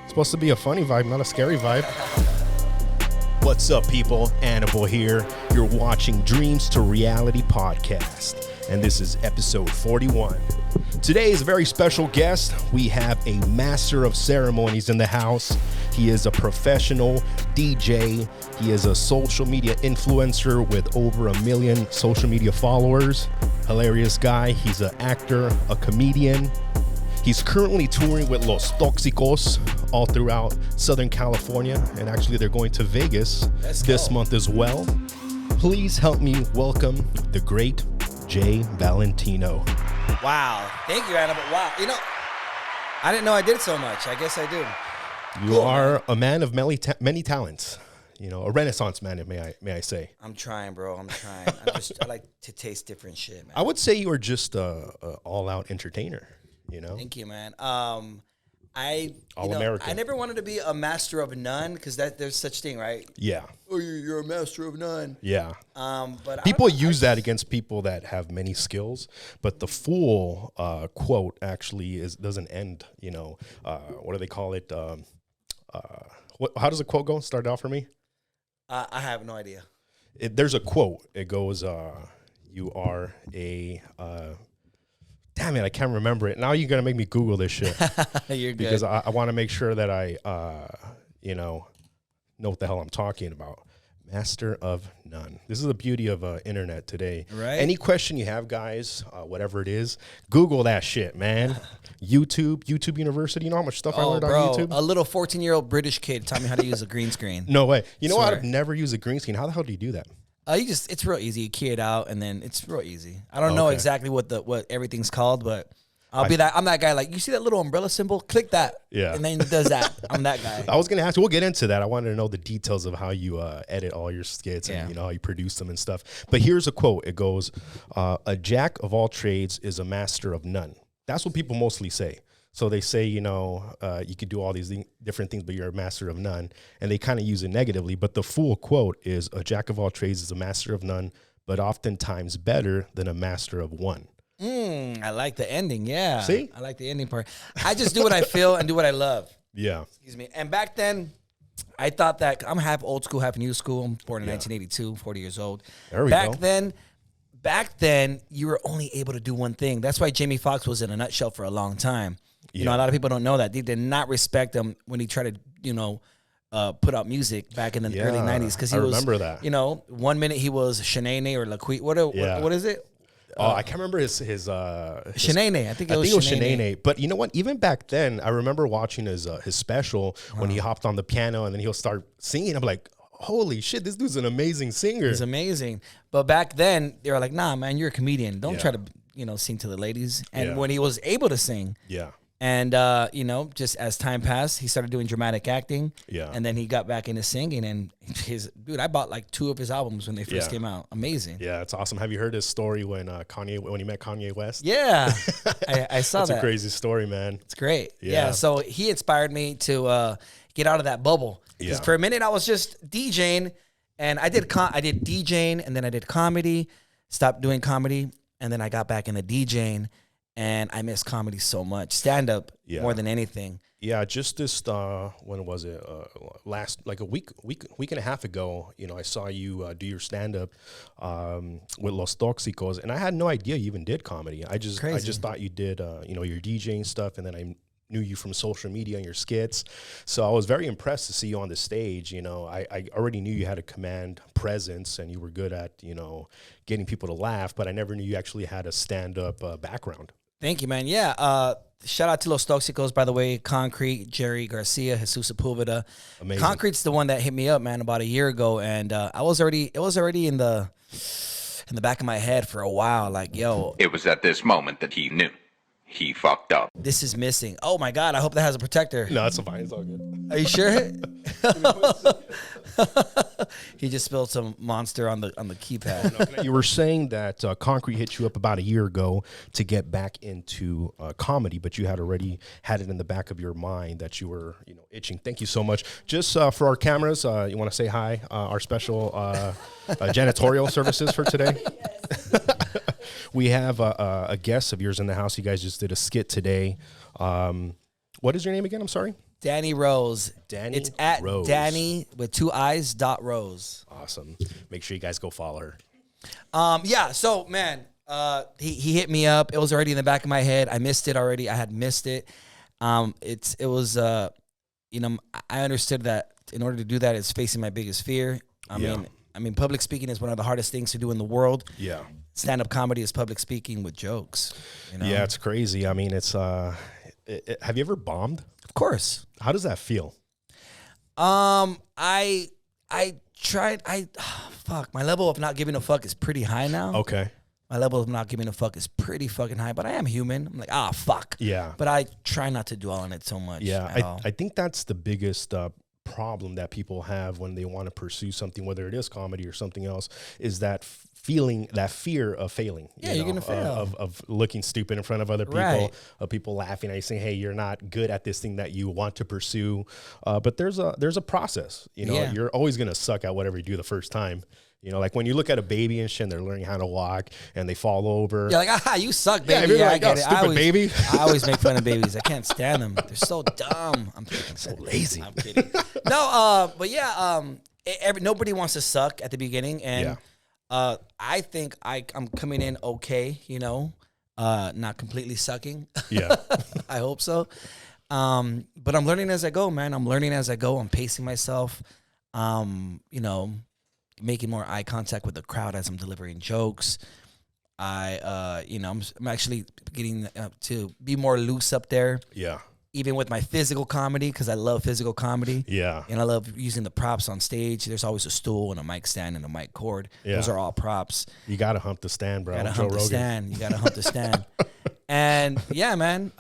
Supposed to be a funny vibe, not a scary vibe. What's up, people? Annabelle here. You're watching Dreams to Reality podcast, and this is episode 41. Today is a very special guest. We have a master of ceremonies in the house. He is a professional DJ. He is a social media influencer with over 1 million social media followers. Hilarious guy. He's an actor, a comedian. He's currently touring with Los Toxicos all throughout Southern California, and actually they're going to Vegas this month as well. Please help me welcome the great JValentino. Wow. Thank you, Annabelle. Wow. You know, I didn't know I did so much. I guess I do. You are a man of many talents. You know, a renaissance man, may I say. I'm trying, bro. I'm trying. I like to taste different shit, man. I would say you are just a all-out entertainer. You know. Thank you, man. I never wanted to be a master of none because there's such thing, right? Yeah. Oh, you're a master of none. Yeah. But people use that against people that have many skills, but the full quote actually doesn't end. You know, what do they call it? How does a quote go? Start off for me. I have no idea. There's a quote. It goes, "You are a." Damn it, I can't remember it. Now you're going to make me Google this shit. You're good. Because I want to make sure that I, know what the hell I'm talking about. Master of none. This is the beauty of internet today. Right. Any question you have, guys, whatever it is, Google that shit, man. YouTube University. You know how much stuff I learned on YouTube? A little 14-year-old British kid taught me how to use a green screen. No way. You know what? I've never used a green screen. How the hell do you do that? It's real easy. You key it out, and then it's real easy. I don't know exactly what everything's called, but I'm that guy. Like, you see that little umbrella symbol? Click that. Yeah. And then it does that. I'm that guy. I was going to ask you, we'll get into that. I wanted to know the details of how you edit all your skits and, how you produce them and stuff. But here's a quote. It goes, a jack of all trades is a master of none. That's what people mostly say. So they say, you could do all these different things, but you're a master of none. And they kind of use it negatively. But the full quote is, a jack of all trades is a master of none, but oftentimes better than a master of one. I like the ending. Yeah. See? I like the ending part. I just do what I feel and do what I love. Yeah. Excuse me. And back then, I thought that I'm half old school, half new school. I'm born in 1982, 40 years old. There we go. Back then, you were only able to do one thing. That's why Jamie Foxx was in a nutshell for a long time. You know, a lot of people don't know that. They did not respect him when he tried to, put out music back in the early 90s. Because he remember that. 1 minute he was Shanae or Laquita. What is it? I can't remember his Shanae. I think it was Shanae. But you know what? Even back then, I remember watching his special when he hopped on the piano and then he'll start singing. I'm like, holy shit, this dude's an amazing singer. He's amazing. But back then, they were like, nah, man, you're a comedian. Don't try to, sing to the ladies. And when he was able to sing. Yeah. And, just as time passed, he started doing dramatic acting. Yeah. And then he got back into singing. And I bought like 2 of his albums when they first came out. Amazing. Yeah, it's awesome. Have you heard his story when he met Kanye West? Yeah. I saw that. It's a crazy story, man. It's great. Yeah. So he inspired me to get out of that bubble. Because for a minute, I was just DJing. And I did DJing, and then I did comedy, stopped doing comedy, and then I got back into DJing. And I miss comedy so much, stand up more than anything. Yeah, just this. When was it? Last a week and a half ago. I saw you do your stand up with Los Toxicos, and I had no idea you even did comedy. I just thought you did your DJing stuff, and then I knew you from social media and your skits. So I was very impressed to see you on the stage. I already knew you had a command presence and you were good at getting people to laugh, but I never knew you actually had a stand up background. Thank you, man. Yeah. Shout out to Los Toxicos, by the way. Concrete, Jerry Garcia, Jesus Sepulveda. Amazing. Concrete's the one that hit me up, man, about a year ago, and it was already in the back of my head for a while. Like, yo, it was at this moment that he knew he fucked up. This is missing. Oh my God! I hope that has a protector. No, it's fine. It's all good. Are you sure? He just spilled some monster on the keypad. You were saying that Concrete hit you up about a year ago to get back into comedy, but you had already had it in the back of your mind that you were, itching. Thank you so much. Just for our cameras, you want to say hi? Our special janitorial services for today. We have a guest of yours in the house. You guys just did a skit today. What is your name again? I'm sorry. Danny Rose. Danny It's at Rose. Danny with 2 eyes .Rose. Awesome. Make sure you guys go follow her. Yeah. So man, he hit me up. It was already in the back of my head. I missed it already. I had missed it. It was you know, I understood that in order to do that, it's facing my biggest fear. I mean, public speaking is one of the hardest things to do in the world. Yeah. Stand-up comedy is public speaking with jokes. You know? Yeah, it's crazy. I mean, it's have you ever bombed? Of course. How does that feel? I tried. Fuck. My level of not giving a fuck is pretty high now. Okay. My level of not giving a fuck is pretty fucking high, but I am human. I'm like, fuck. Yeah. But I try not to dwell on it so much. Yeah. I think that's the biggest problem that people have when they want to pursue something, whether it is comedy or something else, is that feeling, that fear of failing. Yeah, you're gonna fail. Of looking stupid in front of other people, Right. of people laughing at you, saying, "Hey, you're not good at this thing that you want to pursue." But there's a process. You know, Yeah. you're always gonna suck at whatever you do the first time. You know, like when you look at a baby and shit, and they're learning how to walk and they fall over. Yeah, like, you suck, Yeah, baby. you're Yeah, like, I get it. stupid baby. I always make fun of babies. I can't stand them. They're so dumb. I'm so lazy. I'm kidding. No, but yeah, nobody wants to suck at the beginning, and I think I'm coming in okay. You know, not completely sucking. Yeah. I hope so. But I'm learning as I go, man. I'm learning as I go. I'm pacing myself. You know, making more eye contact with the crowd as I'm delivering jokes. You know, I'm actually getting to be more loose up there. Yeah. Even with my physical comedy, because I love physical comedy. Yeah. And I love using the props on stage. There's always a stool and a mic stand and a mic cord. Yeah. Those are all props. You got to hump the stand, bro. You gotta Joe hump the Rogan. stand. You gotta hump the stand. And yeah, man,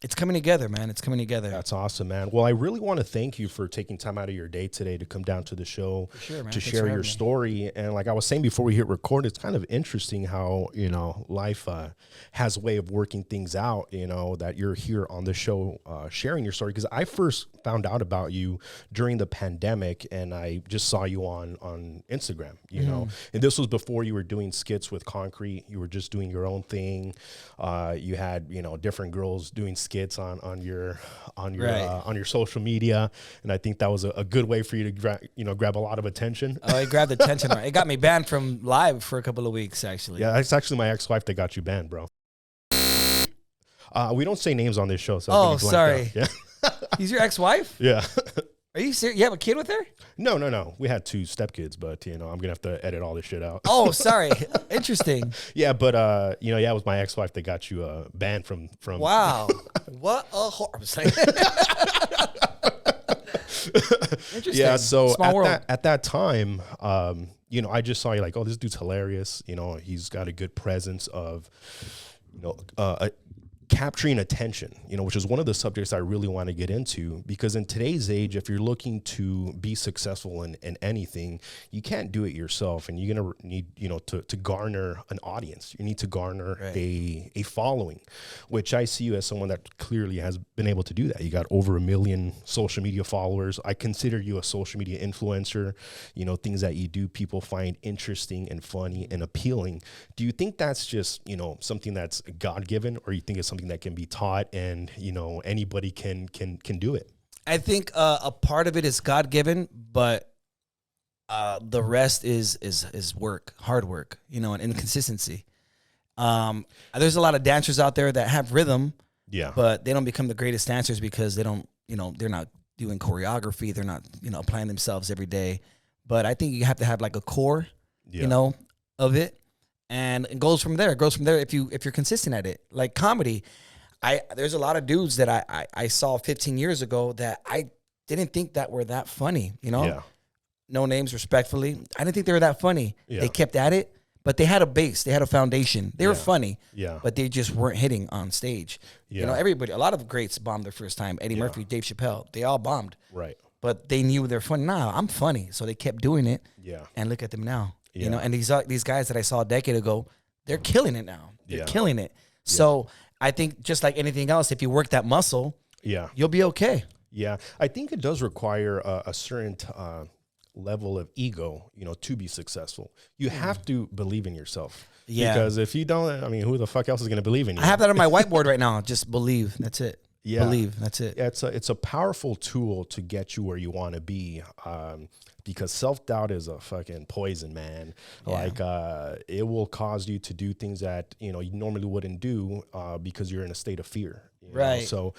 it's coming together, man. It's coming together. That's awesome, man. Well, I really want to thank you for taking time out of your day today to come down to the show sure, man. to Thanks share for your having me. story. And like I was saying before we hit record, it's kind of interesting how, you know, life has a way of working things out, you know, that you're here on the show sharing your story. Because I first found out about you during the pandemic and I just saw you on Instagram, you know, and this was before you were doing skits with Concrete. You were just doing your own thing. You had, you know, different girls doing skits on your social media, and I think that was a good way for you to grab a lot of attention. Oh, it grabbed attention. It got me banned from live for a couple of weeks, actually. Yeah, that's actually my ex-wife that got you banned, bro. We don't say names on this show, so Oh, I'm gonna sorry. be blanked out. Yeah, He's your ex-wife? yeah. Are you serious? You have a kid with her? No. We had 2 stepkids, but you know, I'm gonna have to edit all this shit out. Oh, sorry. Interesting. Yeah, but you know, yeah, it was my ex-wife that got you banned from. Wow. What a horror. Interesting. Yeah, so Small world. at that time, you know, I just saw you like, oh, this dude's hilarious. You know, he's got a good presence of, you know, capturing attention, you know, which is one of the subjects I really want to get into, because in today's age, if you're looking to be successful in anything, you can't do it yourself, and you're going to need, you know, to garner an audience. You need to garner a following, which I see you as someone that clearly has been able to do that. You got over 1 million social media followers. I consider you a social media influencer. You know, things that you do, people find interesting and funny and appealing. Do you think that's just, you know, something that's God-given, or you think it's something that can be taught and, you know, anybody can do it? I think a part of it is God-given, but the rest is work, hard work, you know, and consistency. There's a lot of dancers out there that have rhythm, but they don't become the greatest dancers because they don't, you know, they're not doing choreography. They're not, you know, applying themselves every day. But I think you have to have like a core, you know, of it. And it goes from there. It goes from there if you're consistent at it. Like comedy, there's a lot of dudes that I saw 15 years ago that I didn't think that were that funny, you know? Yeah. No names, respectfully. I didn't think they were that funny. Yeah. They kept at it, but they had a base. They had a foundation. They were funny, but they just weren't hitting on stage. You know, a lot of greats bombed their first time. Eddie Murphy, Dave Chappelle, they all bombed. Right. But they knew they're funny. Nah, I'm funny. So they kept doing it. Yeah. And look at them now. Yeah. You know, and these guys that I saw a decade ago, they're killing it now. They're killing it. Yeah. So I think just like anything else, if you work that muscle, you'll be okay. Yeah. I think it does require a certain level of ego, you know, to be successful. You have to believe in yourself. Yeah. Because if you don't, I mean, who the fuck else is going to believe in you? I have that on my whiteboard right now. Just believe. That's it. believe. That's it. Yeah, it's a powerful tool to get you where you want to be. Because self-doubt is a fucking poison, man. Yeah. Like, it will cause you to do things that, you normally wouldn't do, because you're in a state of fear. Right. So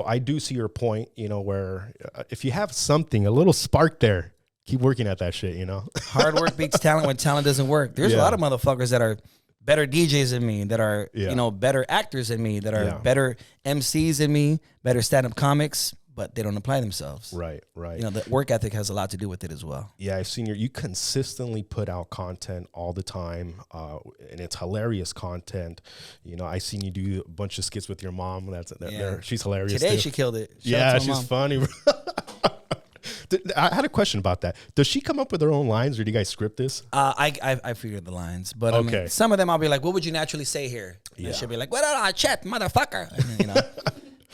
I do see your point, where if you have something, a little spark there, keep working at that shit, Hard work beats talent when talent doesn't work. There's a lot of motherfuckers that are better DJs than me, that are, better actors than me, that are better MCs than me, better stand-up comics, but they don't apply themselves. Right. The work ethic has a lot to do with it as well. Yeah, I've seen you consistently put out content all the time, and it's hilarious content. I seen you do a bunch of skits with your mom. She's hilarious. Today too. she killed it. Shout out to my she's mom. funny. I had a question about that. Does she come up with her own lines, or do you guys script this? I figured the lines, but I mean, some of them I'll be like, "What would you naturally say here?" And she'll be like, "What on chat, motherfucker?"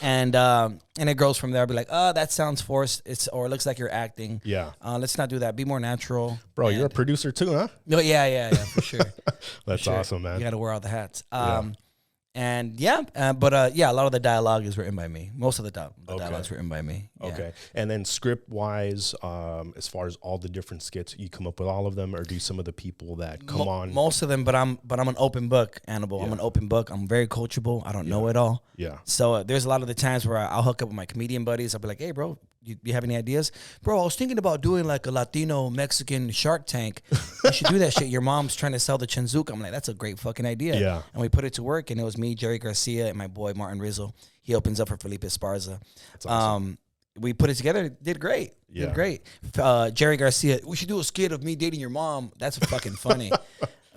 And and it goes from there. I'll be like, "Oh, that sounds forced. Or it looks like you're acting. Yeah. Let's not do that. Be more natural." Bro, you're a producer too, huh? No, yeah, for sure. That's awesome, man. You got to wear all the hats. And a lot of the dialogue is written by me. Most of the dialogue is written by me. Yeah. Okay. And then script wise, as far as all the different skits, you come up with all of them, or do some of the people that come on? Most of them, but I'm an open book, Annabelle. I'm an open book. I'm very coachable. I don't know it all. Yeah. So there's a lot of the times where I'll hook up with my comedian buddies. I'll be like, "Hey, bro, you have any ideas?" "Bro, I was thinking about doing like a Latino Mexican Shark Tank. You should do that shit. Your mom's trying to sell the Chinzuka." I'm like, "That's a great fucking idea." Yeah. And we put it to work, and it was me, Jerry Garcia, and my boy Martin Rizzo. He opens up for Felipe Esparza. That's awesome. We put it together. Did great. Yeah. Did great. Jerry Garcia, "We should do a skit of me dating your mom." That's fucking funny.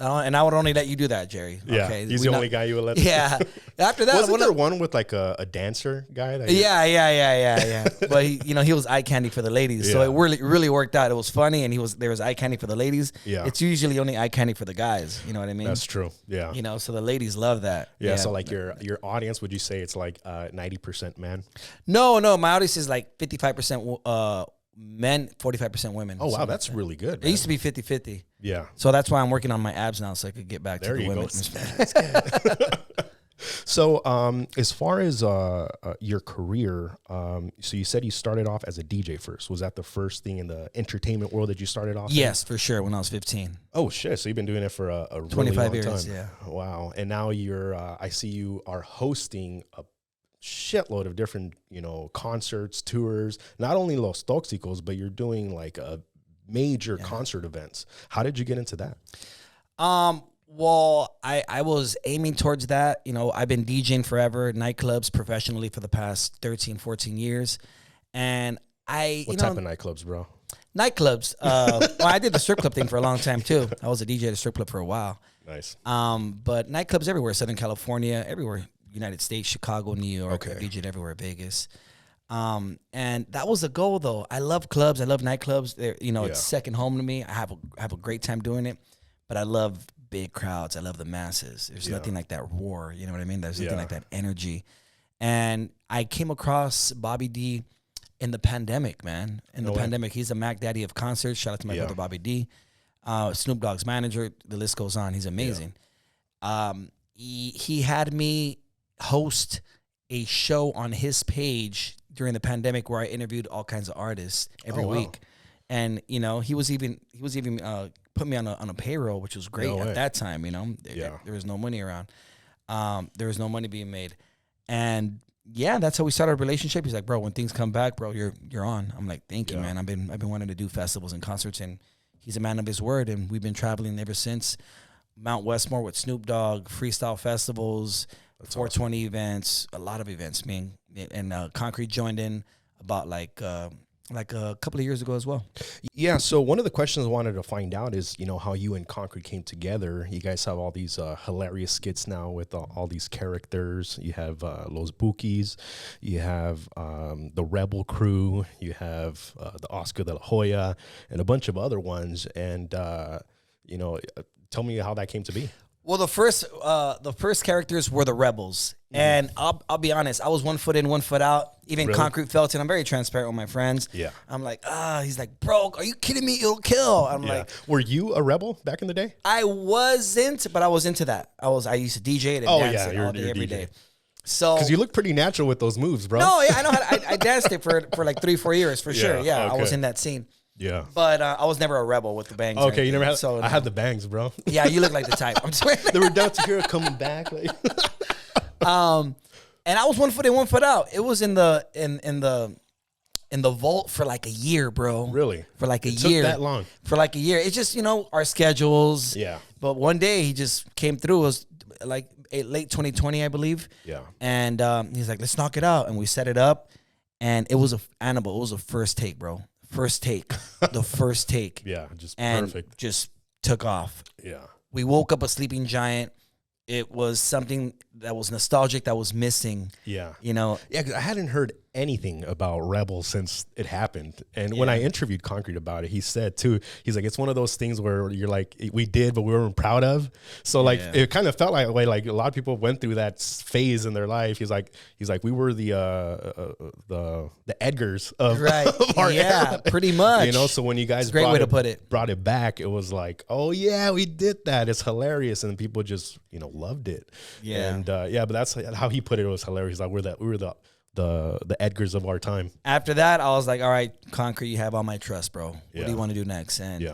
And I would only let you do that, Jerry. Yeah, okay? he's the only guy you would let. Yeah. After that, wasn't there one with like a dancer guy? Yeah. But he was eye candy for the ladies, so it really worked out. It was funny, and there was eye candy for the ladies. Yeah. It's usually only eye candy for the guys. You know what I mean? That's true. Yeah. So the ladies love that. Yeah. So like your audience, would you say it's like 90% men? No. My audience is like 55% men, 45% women. Oh wow, that's really good. It used to be 50-50. Yeah. So that's why I'm working on my abs now, so I could get back to the women. So, as far as your career, so you said you started off as a DJ first. Was that the first thing in the entertainment world that you started off? Yes, for sure. When I was 15. Oh shit! So you've been doing it for a really 25 long years. time. Yeah. Wow. And now you're. I see you are hosting a shitload of different, concerts, tours. Not only Los Toxicos, but you're doing like a major concert events. How did you get into that? Well, I was aiming towards that. I've been DJing forever, nightclubs professionally for the past 13, 14 years. And What type of nightclubs, bro? Nightclubs. Well, I did the strip club thing for a long time too. I was a DJ at a strip club for a while. Nice. But nightclubs everywhere, Southern California, everywhere, United States, Chicago, New York. Okay. I DJed everywhere, Vegas. And that was the goal though. I love clubs. I love nightclubs. It's second home to me. I have a great time doing it, but I love big crowds. I love the masses. There's nothing like that roar. You know what I mean? There's nothing like that energy. And I came across Bobby D in the pandemic, man. In the pandemic, he's the Mac Daddy of concerts. Shout out to my brother Bobby D. Snoop Dogg's manager. The list goes on. He's amazing. He had me host a show on his page during the pandemic where I interviewed all kinds of artists every week. And he was even put me on a payroll, which was great at that time. There was no money around. There was no money being made, and that's how we started a relationship. He's like, "Bro, when things come back, bro, you're on." I'm like, "Thank you, man. I've been wanting to do festivals and concerts," and he's a man of his word, and we've been traveling ever since. Mount Westmore with Snoop Dogg, freestyle festivals, 420 events, a lot of events. And Concrete joined in about like a couple of years ago as well. Yeah. So one of the questions I wanted to find out is, how you and Concrete came together. You guys have all these hilarious skits now with all these characters. You have Los Bukis, you have the Rebel Crew, you have the Oscar de la Hoya, and a bunch of other ones. And tell me how that came to be. Well, the first characters were the Rebels, and I'll be honest, I was 1 foot in, 1 foot out. Even really? Concrete felt it. I'm very transparent with my friends. Yeah, I'm like, he's like, "Bro, are you kidding me? It'll kill." I'm like, were you a rebel back in the day? I wasn't, but I was into that. I used to DJ it and dance it all day, every day. So because you look pretty natural with those moves, bro. no, yeah, I know. I danced it for like 3-4 years for sure. Yeah, I okay. was in that scene. Yeah. But I was never a rebel with the bangs. or Okay, you anything. never had. So I had the bangs, bro. Yeah, you look like the type. I'm just They were down to here coming back. Like. And I was 1 foot in, 1 foot out. It was in the vault for like a year, bro. Really? For like a It year. took that long? For like a year. It's just, our schedules. Yeah. But one day he just came through. It was like late 2020, I believe. Yeah. And he's like, let's knock it out. And we set it up. And it was Annabelle. It was a first take, bro. First take. The first take. Yeah, just and perfect. Just took off. Yeah. We woke up a sleeping giant. It was something that was nostalgic, that was missing. Yeah. Yeah, 'cause I hadn't heard anything about Rebel since it happened. And when I interviewed Concrete about it, he said too, he's like, it's one of those things where you're like, we did, but we weren't proud of. So like, it kind of felt like a way, like a lot of people went through that phase in their life. He's like, we were the Edgars of, of our era. Pretty much. So when you guys a great way to put it. brought it back, it was like, oh yeah, we did that. It's hilarious. And people just, loved it. Yeah. And but that's how he put it. It was hilarious. Like we were the Edgars of our time. After that, I was like, all right, Concrete, you have all my trust, bro. What Yeah. do you want to do next? And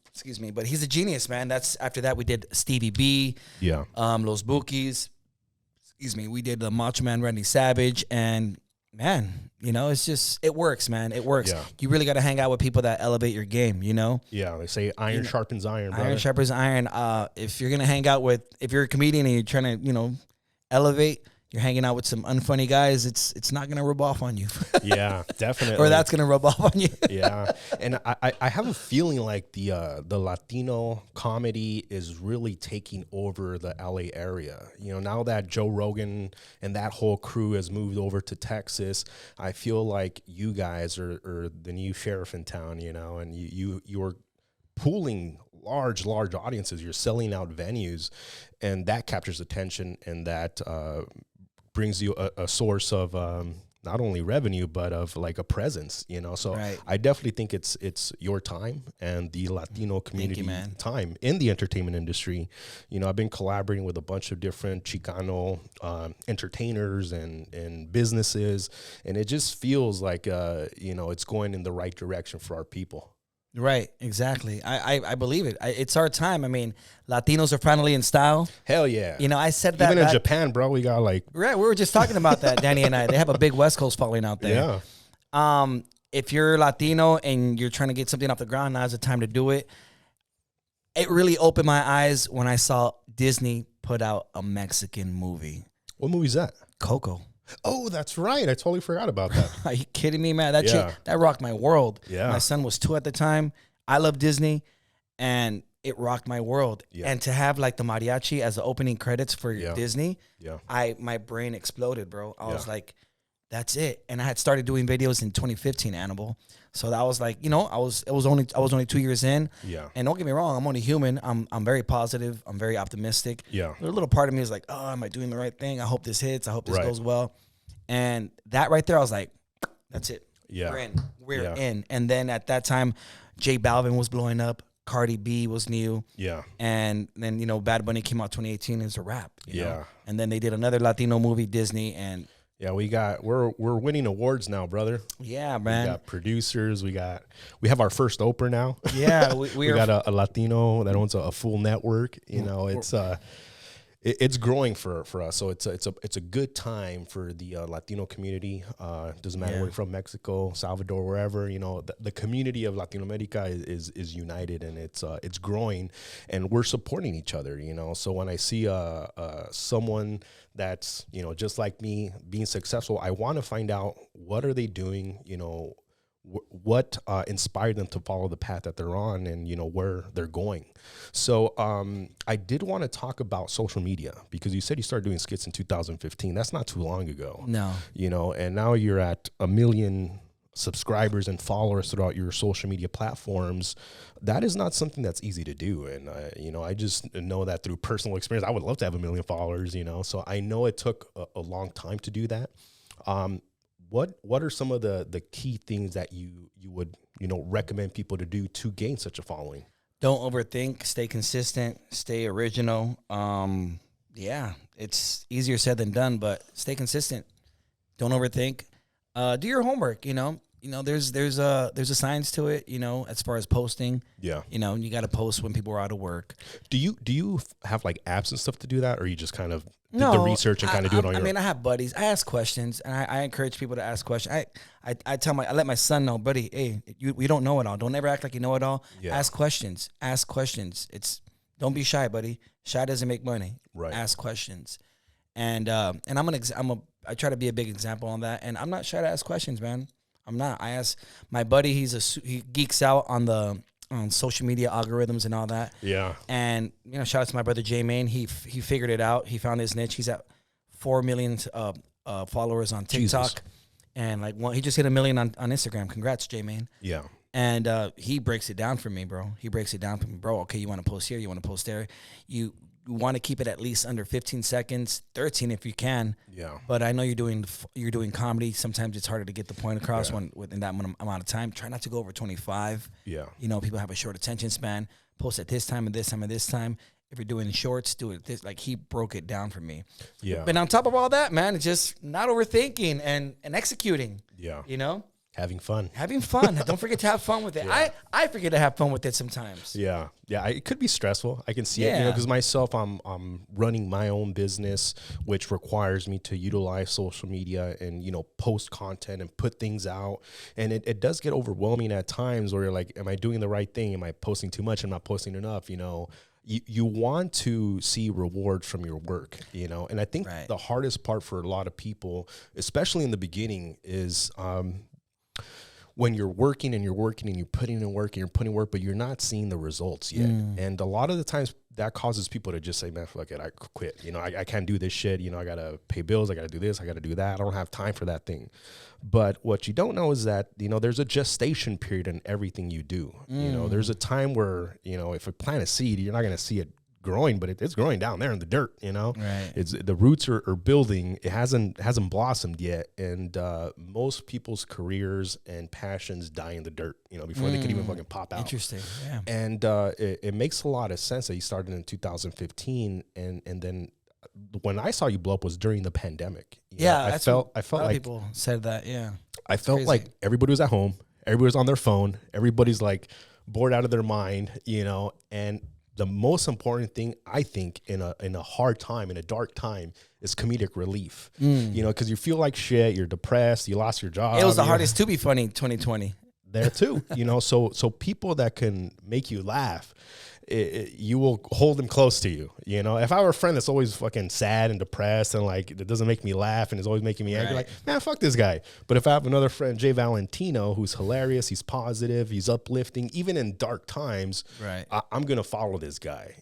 excuse me, but he's a genius, man. After that we did Stevie B, Los Bookies. Excuse me, we did the Macho Man Randy Savage, and man, it works, man. It works. Yeah. You really got to hang out with people that elevate your game, Yeah, they say iron sharpens iron, brother. Iron sharpens iron. If you're gonna hang out if you're a comedian and you're trying to, elevate, you're hanging out with some unfunny guys, it's not gonna rub off on you. Yeah, definitely. Or that's gonna rub off on you. Yeah, and I have a feeling like the Latino comedy is really taking over the LA area. Now that Joe Rogan and that whole crew has moved over to Texas, I feel like you guys are the new sheriff in town. And you're pooling large audiences. You're selling out venues, and that captures attention, and that brings you a source of not only revenue but of like a presence. So Right. I definitely think it's your time and the Latino community time in the entertainment industry. I've been collaborating with a bunch of different Chicano entertainers and businesses, and it just feels like it's going in the right direction for our people. Right, exactly. I believe it. It's our time. I mean, Latinos are finally in style. Hell yeah. I said that. Even in Japan, bro, we got like... Right, we were just talking about that, Danny and I. They have a big West Coast following out there. Yeah. If you're Latino and you're trying to get something off the ground, now's the time to do it. It really opened my eyes when I saw Disney put out a Mexican movie. What movie is that? Coco. Oh, that's right. I totally forgot about that. Are you kidding me, man? That rocked my world. Yeah. My son was 2 at the time. I love Disney, and it rocked my world. Yeah. And to have like the mariachi as the opening credits for Disney, Yeah. my brain exploded, bro. I was Yeah. like, that's it. And I had started doing videos in 2015, Annabelle. So that was like, I was only 2 years in. Yeah. And don't get me wrong, I'm only human. I'm very positive. I'm very optimistic. Yeah. A little part of me is like, oh, am I doing the right thing? I hope this hits. I hope this Right. goes well. And that right there, I was like, that's it. Yeah. We're in. We're Yeah. in. And then at that time, J Balvin was blowing up. Cardi B was new. Yeah. And then, Bad Bunny came out 2018 as a rap. You know? Yeah. And then they did another Latino movie, Disney. And Yeah, we're winning awards now, brother. yeah, We man. got producers. We have our first Oprah now. Yeah, we got a Latino that owns a full network. It's growing for us. So it's a good time for the Latino community. Doesn't matter where you're from, Mexico, Salvador, wherever. The community of Latino America is united, and it's growing, and we're supporting each other. So when I see someone that's just like me being successful, I want to find out what are they doing. What inspired them to follow the path that they're on, and where they're going. So I did want to talk about social media, because you said you started doing skits in 2015. That's not too long ago. No. And now you're at 1 million subscribers and followers throughout your social media platforms. That is not something that's easy to do. And I just know that through personal experience. I would love to have 1 million followers, so I know it took a long time to do that. What are some of the key things that you would recommend people to do to gain such a following? Don't overthink. Stay consistent. Stay original. Yeah, it's easier said than done, but stay consistent. Don't overthink. Do your homework. There's a science to it. As far as posting. Yeah. You got to post when people are out of work. Do you have like apps and stuff to do that, or you just kind of did No, the research and kind of do it on your own? I have buddies. I ask questions, and I encourage people to ask questions. I let my son know, buddy. Hey, you don't know it all. Don't ever act like you know it all. Yeah. Ask questions. Don't be shy, buddy. Shy doesn't make money. Right. Ask questions, and I try to be a big example on that. And I'm not shy to ask questions, man. I'm not. I ask my buddy. He geeks out on social media algorithms and all that. Yeah. And shout out to my brother J-Main. He figured it out. He found his niche. He's at 4 million followers on TikTok, Jesus. And he just hit 1 million on Instagram. Congrats, J-Main. Yeah. And he breaks it down for me, bro. Okay, you want to post here, you want to post there. You want to keep it at least under 15 seconds, 13 if you can. Yeah. But I know you're doing comedy. Sometimes it's harder to get the point across within that amount of time. Try not to go over 25. Yeah. People have a short attention span. Post at this time and this time and this time. If you're doing shorts, do it this. Like, he broke it down for me. Yeah. But on top of all that, man, it's just not overthinking and executing. Yeah. Having fun. Don't forget to have fun with it. Yeah. I forget to have fun with it sometimes. Yeah. Yeah. It could be stressful. I can see it, because myself, I'm running my own business, which requires me to utilize social media and, post content and put things out. And it does get overwhelming at times where you're like, am I doing the right thing? Am I posting too much? I'm not posting enough, You want to see reward from your work, and I think the hardest part for a lot of people, especially in the beginning, is when you're working and you're putting in work and you're putting work, but you're not seeing the results yet. And a lot of the times that causes people to just say, man, fuck it, I quit. I can't do this shit. I got to pay bills. I got to do this. I got to do that. I don't have time for that thing. But what you don't know is that, there's a gestation period in everything you do. There's a time where, if you plant a seed, you're not going to see it growing, but it's growing down there in the dirt. Right. It's the roots are building. It hasn't blossomed yet, and most people's careers and passions die in the dirt, before they could even fucking pop out. Interesting. Yeah. And it makes a lot of sense that you started in 2015, and then when I saw you blow up was during the pandemic. I felt like people said that. Yeah, I felt like everybody was at home, everybody was on their phone, everybody's like bored out of their mind, and the most important thing, I think, in a hard time, in a dark time, is comedic relief. Because you feel like shit, you're depressed, you lost your job. It was the hardest to be funny, 2020. There too, so people that can make you laugh, you will hold them close to you. If I were a friend that's always fucking sad and depressed and like that doesn't make me laugh and is always making me angry, like, man, fuck this guy. But if I have another friend, JValentino, who's hilarious, he's positive, he's uplifting, even in dark times, I'm gonna follow this guy.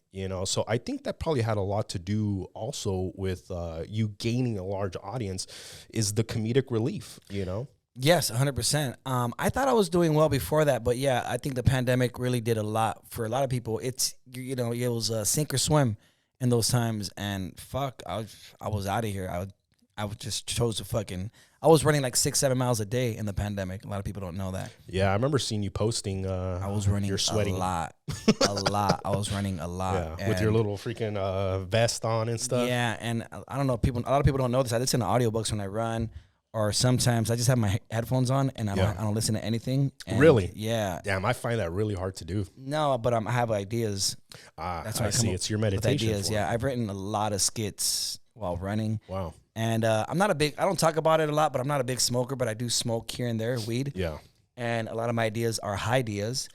So I think that probably had a lot to do also with you gaining a large audience, is the comedic relief. Yes, 100%. I thought I was doing well before that, but yeah, I think the pandemic really did a lot for a lot of people. It was sink or swim in those times, and fuck, I was out of here. I just chose to I was running like 6-7 miles a day in the pandemic. A lot of people don't know that. Yeah, I remember seeing you posting. I was running you're sweating a lot. I was running a lot. Yeah, with your little freaking vest on and stuff. Yeah, and I don't know, a lot of people don't know this. I listen to audiobooks when I run. Or sometimes I just have my headphones on and I don't listen to anything. And really? Yeah. Damn, I find that really hard to do. No, but I have ideas. That's why I see. It's your meditation. Ideas. Yeah, I've written a lot of skits while running. Wow. And I don't talk about it a lot, but I'm not a big smoker, but I do smoke here and there, weed. Yeah. And a lot of my ideas are high ideas.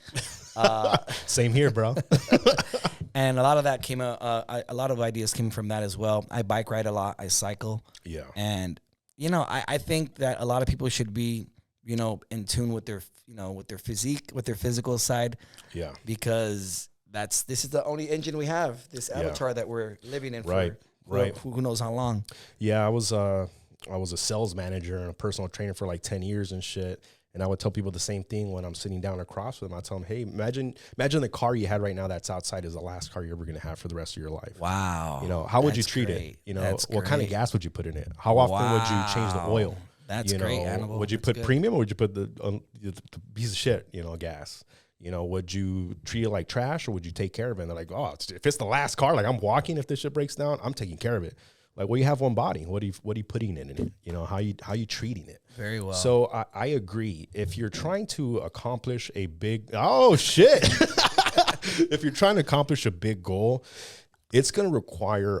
Same here, bro. And a lot of that a lot of ideas came from that as well. I bike ride a lot. I cycle. Yeah. And I think that a lot of people should be, in tune with their, with their physique, with their physical side. Yeah. Because this is the only engine we have, this avatar that we're living in for who knows how long. Yeah, I was a sales manager and a personal trainer for like 10 years and shit. And I would tell people the same thing when I'm sitting down across with them. I tell them, hey, imagine the car you had right now that's outside is the last car you're ever going to have for the rest of your life. Wow. How would you treat it? What kind of gas would you put in it? How often would you change the oil? That's great, Hannibal. Would you put premium or would you put the piece of shit, gas? You know, would you treat it like trash or would you take care of it? And they're like, oh, if it's the last car, like I'm walking, if this shit breaks down, I'm taking care of it. Like, well, you have one body. What are you putting in it? You know, how you treating it? Very well. So I agree. If you're trying to accomplish a big, oh shit. If you're trying to accomplish a big goal, it's going to require,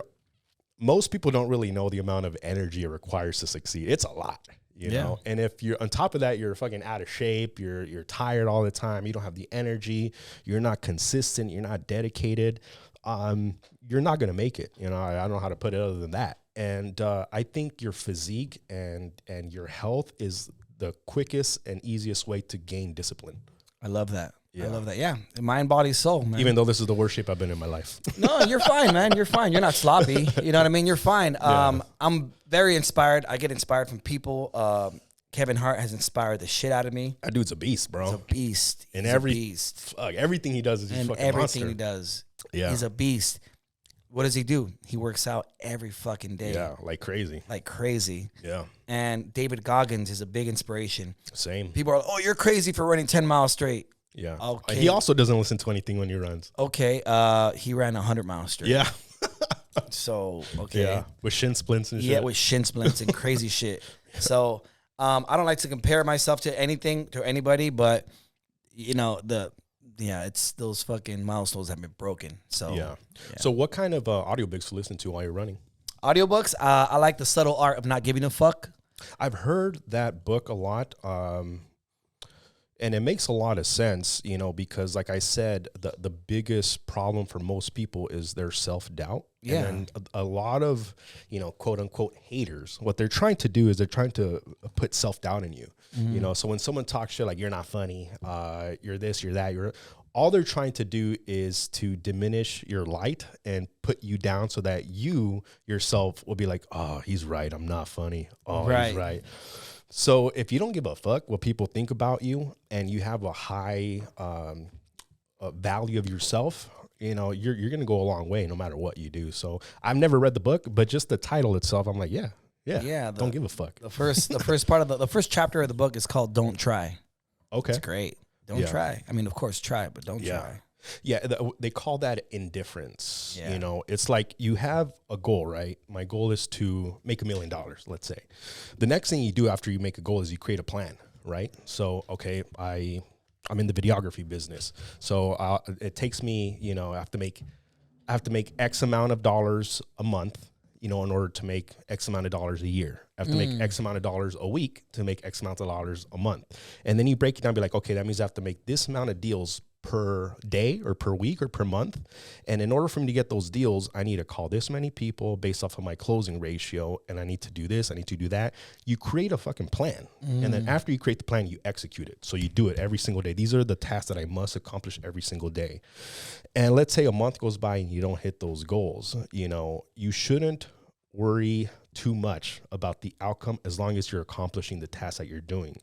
most people don't really know the amount of energy it requires to succeed. It's a lot. You know, and if you're on top of that, you're fucking out of shape, you're tired all the time, you don't have the energy, you're not consistent, you're not dedicated, you're not going to make it. You know, I don't know how to put it other than that. And I think your physique and your health is the quickest and easiest way to gain discipline. I love that. Yeah. I love that. Yeah. Mind, body, soul, man. Even though this is the worst shape I've been in my life. No, you're fine, man. You're fine. You're not sloppy. You know what I mean? You're fine. Yeah. I'm very inspired. I get inspired from people. Kevin Hart has inspired the shit out of me. That dude's a beast, bro. He's a beast. And everything he does is just fucking everything monster. He does. Yeah. He's a beast. What does he do? He works out every fucking day. Yeah, like crazy. Like crazy. Yeah. And David Goggins is a big inspiration. Same. People are like, oh, you're crazy for running 10 miles straight. Yeah. Okay. He also doesn't listen to anything when he runs. Okay. He ran 100 miles straight. Yeah. So, okay. Yeah. With shin splints and shit. Yeah, with shin splints and crazy shit. So, I don't like to compare myself to anybody, but, you know, it's those fucking milestones have been broken. So, yeah. So what kind of audiobooks to listen to while you're running? Audiobooks, I like The Subtle Art of Not Giving a Fuck. I've heard that book a lot. And it makes a lot of sense, you know, because like I said, the biggest problem for most people is their self-doubt. Yeah. And a lot of, you know, quote unquote haters, what they're trying to do is they're trying to put self-doubt in you. Mm-hmm. You know, so when someone talks shit like you're not funny, you're this, you're that, all they're trying to do is to diminish your light and put you down so that you yourself will be like, oh, he's right. I'm not funny. Oh, right. He's right. So if you don't give a fuck what people think about you and you have a high value of yourself, you know, you're going to go a long way no matter what you do. So I've never read the book, but just the title itself, I'm like, yeah. Don't give a fuck. The first part of the first chapter of the book is called Don't Try. Okay. It's great. Don't try. I mean, of course, try, but don't try. Yeah, they call that indifference. Yeah. You know, it's like you have a goal, right? My goal is to make $1 million, let's say. The next thing you do after you make a goal is you create a plan, right? So, okay, I'm in the videography business. So it takes me, you know, I have to make X amount of dollars a month, you know, in order to make X amount of dollars a year. I have to make X amount of dollars a week to make X amount of dollars a month. And then you break it down and be like, okay, that means I have to make this amount of deals per day or per week or per month. And in order for me to get those deals, I need to call this many people based off of my closing ratio. And I need to do this. I need to do that. You create a fucking plan. And then after you create the plan, you execute it. So you do it every single day. These are the tasks that I must accomplish every single day. And let's say a month goes by and you don't hit those goals. You know, you shouldn't worry too much about the outcome as long as you're accomplishing the task that you're doing.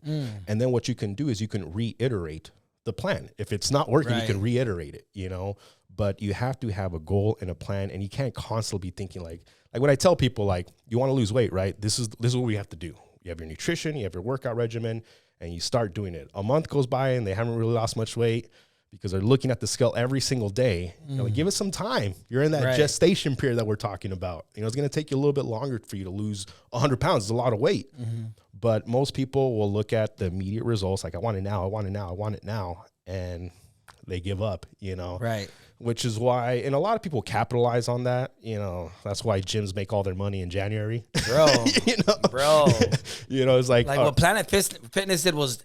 And then what you can do is you can reiterate the plan. If it's not working, you can reiterate it, you know, but you have to have a goal and a plan, and you can't constantly be thinking like when I tell people, like, you want to lose weight, right? This is what we have to do. You have your nutrition, you have your workout regimen, and you start doing it. A month goes by and they haven't really lost much weight because they're looking at the scale every single day. You're like, give it some time. You're in that gestation period that we're talking about. You know, it's going to take you a little bit longer for you to lose 100 pounds. It's a lot of weight. But most people will look at the immediate results, like, I want it now, I want it now, I want it now, and they give up, you know? Right. Which is why, and a lot of people capitalize on that, you know, that's why gyms make all their money in January. Bro. You know? Bro. You know, it's like what Planet Fitness did was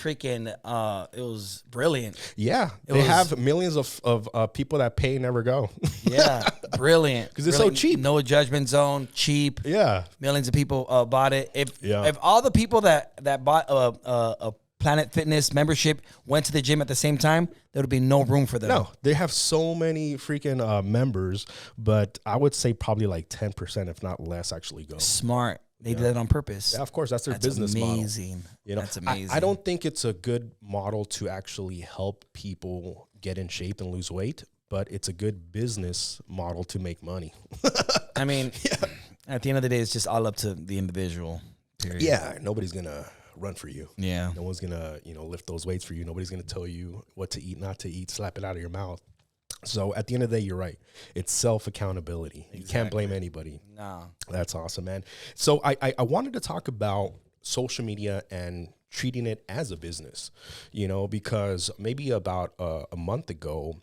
freaking, it was brilliant. Yeah. They have millions of people that pay and never go. Yeah. Brilliant. Because it's so cheap. No judgment zone, cheap. Yeah. Millions of people bought it. If all the people that bought a Planet Fitness membership went to the gym at the same time, there would be no room for them. No, they have so many freaking members, but I would say probably like 10%, if not less, actually go. Smart. They did that on purpose. Yeah, of course. That's their business model. Amazing. You know, that's amazing. I don't think it's a good model to actually help people get in shape and lose weight, but it's a good business model to make money. I mean, at the end of the day, it's just all up to the individual. Period. Yeah, nobody's going to run for you. Yeah. No one's going to, lift those weights for you. Nobody's going to tell you what to eat, not to eat, slap it out of your mouth. So at the end of the day, you're right. It's self-accountability. Exactly. You can't blame anybody. No. That's awesome, man. So I wanted to talk about social media and treating it as a business, because maybe about a month ago,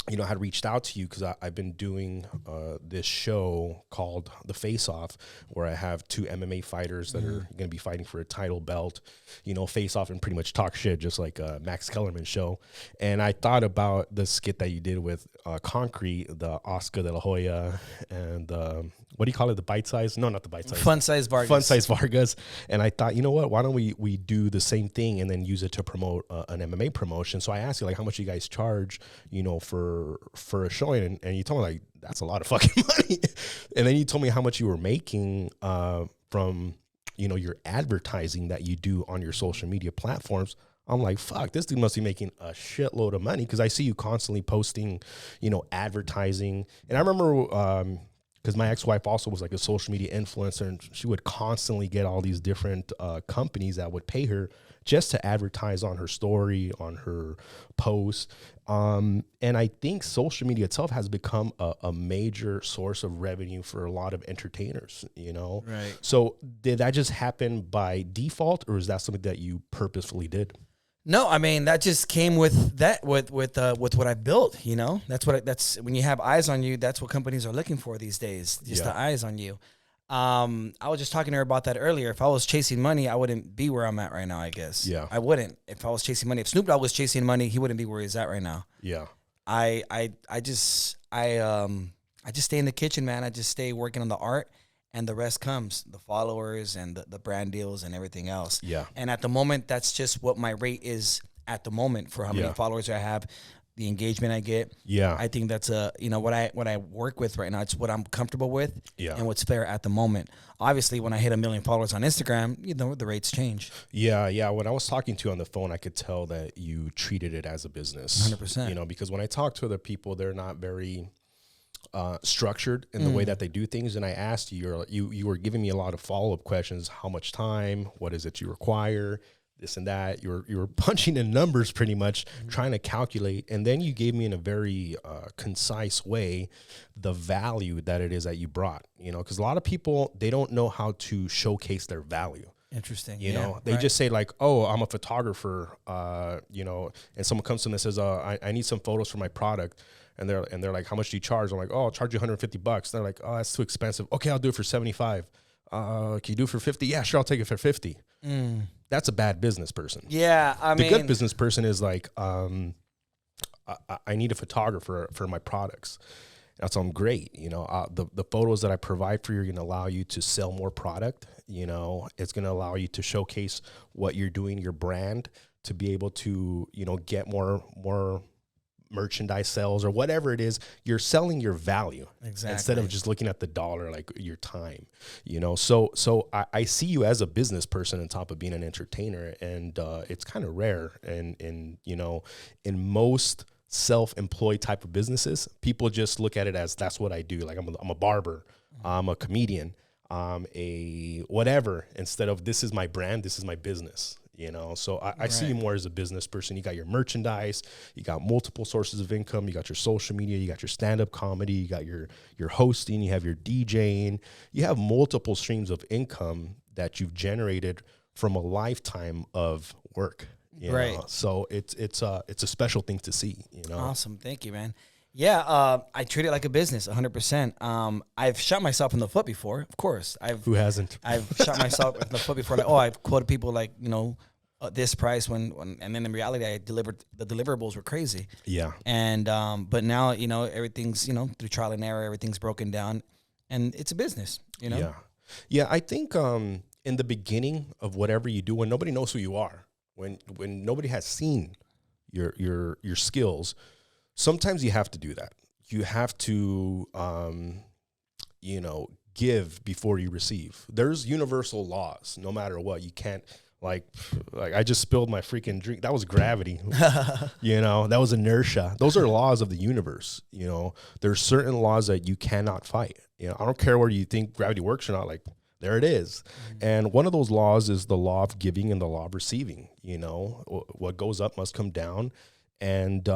I had reached out to you because I've been doing this show called The Face Off, where I have 2 MMA fighters that are going to be fighting for a title belt, face off and pretty much talk shit, just like Max Kellerman's show. And I thought about the skit that you did with Concrete, the Oscar de la Hoya, and what do you call it? The bite size? No, not the bite size. Fun size Vargas. Fun size Vargas. And I thought, you know what? Why don't we do the same thing and then use it to promote an MMA promotion? So I asked you, like, how much you guys charge, for a showing, and you told me, like, that's a lot of fucking money. And then you told me how much you were making from your advertising that you do on your social media platforms. I'm like, fuck, this dude must be making a shitload of money, because I see you constantly posting advertising. And I remember because my ex-wife also was like a social media influencer, and she would constantly get all these different companies that would pay her just to advertise on her story, on her posts. And I think social media itself has become a major source of revenue for a lot of entertainers, Right. So did that just happen by default, or is that something that you purposefully did? No, I mean, that just came with that, with what I built, that's when you have eyes on you, that's what companies are looking for these days. Just the eyes on you. I was just talking to her about that earlier. If I was chasing money, I wouldn't be where I'm at right now, I guess. Yeah. I wouldn't. If I was chasing money, if Snoop Dogg was chasing money, he wouldn't be where he's at right now. Yeah. I just stay in the kitchen, man. I just stay working on the art, and the rest comes, the followers and the brand deals and everything else. Yeah. And at the moment, that's just what my rate is at the moment for how many followers I have, the engagement I get. Yeah. I think that's what I work with right now. It's what I'm comfortable with, and what's fair at the moment. Obviously, when I hit 1 million followers on Instagram, the rates change. Yeah. When I was talking to you on the phone, I could tell that you treated it as a business. 100%. Because when I talk to other people, they're not very structured in the way that they do things. And I asked you, you were giving me a lot of follow-up questions. How much time? What is it you require? This and that. You were punching in numbers pretty much, trying to calculate. And then you gave me in a very concise way the value that it is that you brought, because a lot of people, they don't know how to showcase their value. Interesting. They just say like, oh, I'm a photographer, and someone comes to them and says, I need some photos for my product. And they're like, how much do you charge? I'm like, oh, I'll charge you $150. They're like, oh, that's too expensive. Okay, I'll do it for 75. Can you do it for 50? Yeah, sure, I'll take it for 50. That's a bad business person. Yeah, the good business person is like, I need a photographer for my products. That's great. The photos that I provide for you are going to allow you to sell more product. It's going to allow you to showcase what you're doing, your brand, to be able to, get more merchandise sales or whatever it is. You're selling your value instead of just looking at the dollar, like your time, so I see you as a business person on top of being an entertainer, and it's kind of rare. And in most self-employed type of businesses, people just look at it as, that's what I do. Like I'm a barber, I'm a comedian, a whatever, instead of, this is my brand, this is my business. So I see you more as a business person. You got your merchandise, you got multiple sources of income, you got your social media, you got your stand-up comedy, you got your hosting, you have your DJing, you have multiple streams of income that you've generated from a lifetime of work. Right. So it's a special thing to see. Awesome, thank you, man. Yeah, I treat it like a business, 100%. I've shot myself in the foot before, of course. Who hasn't? I've shot myself in the foot before. Like, I've quoted people like, this price when, and then in reality, the deliverables were crazy. Yeah. And but now everything's through trial and error, everything's broken down, and it's a business. Yeah. I think in the beginning of whatever you do, when nobody knows who you are, when nobody has seen your skills. Sometimes you have to do that. You have to, give before you receive. There's universal laws. No matter what, you can't, like I just spilled my freaking drink. That was gravity. That was inertia. Those are laws of the universe. There's certain laws that you cannot fight. I don't care where you think gravity works or not. Like, There it is. And one of those laws is the law of giving and the law of receiving. You know, what goes up must come down. And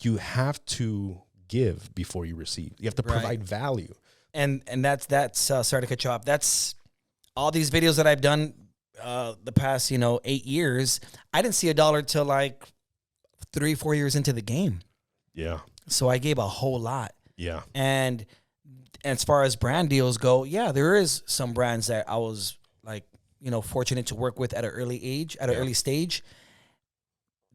you have to give before you receive. You have to provide value. And that's sorry to cut you off. That's all these videos that I've done the past, 8 years. I didn't see $1 till like 3-4 years into the game. Yeah. So I gave a whole lot. Yeah. And as far as brand deals go, yeah, there is some brands that I was like, fortunate to work with at an early age, at an early stage,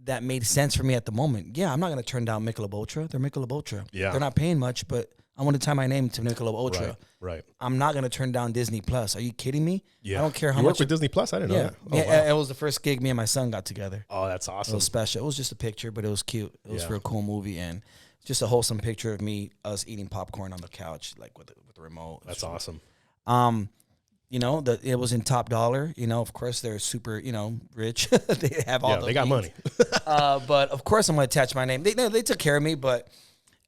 that made sense for me at the moment. Yeah, I'm not going to turn down Michelob Ultra. They're Michelob Ultra. Yeah. They're not paying much, but I want to tie my name to Michelob Ultra. Right. I'm not going to turn down Disney Plus. Are you kidding me? Yeah. I don't care how you much. work with Disney Plus? I didn't know that. Oh, yeah, it was the first gig me and my son got together. Oh, that's It awesome. was special. It was just a picture, but it was cute. It was for a cool movie, and just a wholesome picture of us eating popcorn on the couch, like with the remote. That's awesome. It was in top dollar. Of course they're super, rich. They have all. They got money. But of course I'm gonna attach my name. They took care of me, but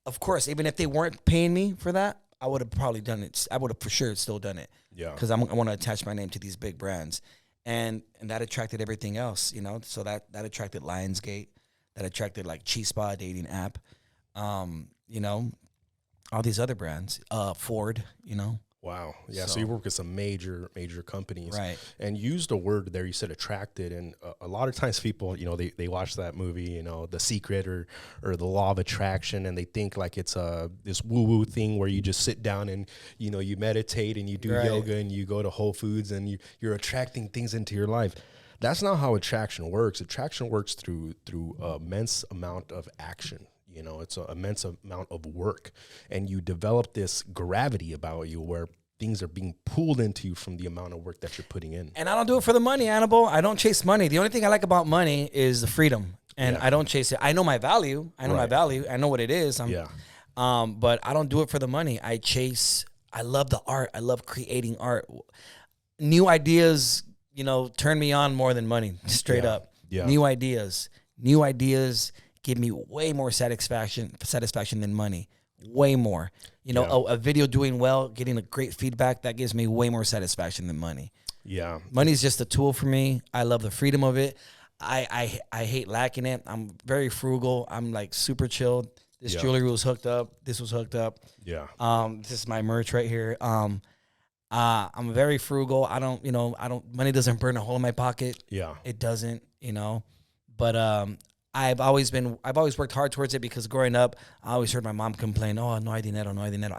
of course, even if they weren't paying me for that, I would have probably done it. I would have for sure still done it. Yeah. Because I want to attach my name to these big brands, and that attracted everything else. So that attracted Lionsgate, that attracted like Chi Spa dating app. All these other brands, Ford, Wow. Yeah. So you work with some major companies. Right. And you used a word there. You said attracted. And a lot of times people, they watch that movie, The Secret or The Law of Attraction, and they think like it's this woo-woo thing where you just sit down and, you meditate and you do yoga and you go to Whole Foods and you're attracting things into your life. That's not how attraction works. Attraction works through immense amount of action. It's an immense amount of work, and you develop this gravity about you where things are being pulled into you from the amount of work that you're putting in. And I don't do it for the money, Annabelle. I don't chase money. The only thing I like about money is the freedom, and I don't chase it. I know my value. I know what it is. But I don't do it for the money. I love the art. I love creating art. New ideas, turn me on more than money, straight up. Yeah. New ideas give me way more satisfaction than money. Way more. A video doing well, getting a great feedback, that gives me way more satisfaction than money. Yeah. Money's just a tool for me. I love the freedom of it. I hate lacking it. I'm very frugal. I'm like super chilled. This jewelry was hooked up. This was hooked up. Yeah. This is my merch right here. I'm very frugal. Money doesn't burn a hole in my pocket. Yeah. It doesn't, but, I've always worked hard towards it, because growing up, I always heard my mom complain, "Oh, no hay dinero, no hay dinero."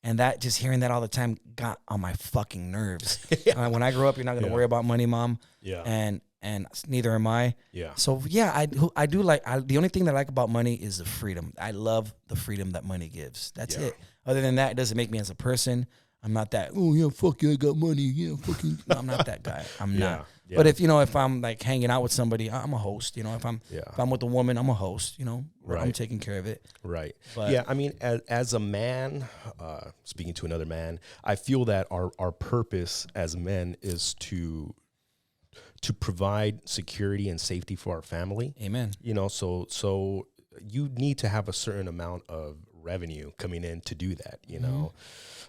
And that, just hearing that all the time, got on my fucking nerves. When I grow up, you're not gonna worry about money, Mom. Yeah. And neither am I. Yeah. So I do like. The only thing that I like about money is the freedom. I love the freedom that money gives. That's it. Other than that, it doesn't make me as a person. I'm not that. Oh yeah, fuck yeah, I got money. Yeah, fucking. No, I'm not that guy. I'm not. Yeah. But if I'm like hanging out with somebody, I'm a host. If I'm with a woman, I'm a host. I'm taking care of it. Right. But I mean, as a man, speaking to another man, I feel that our purpose as men is to provide security and safety for our family. Amen. So you need to have a certain amount of revenue coming in to do that.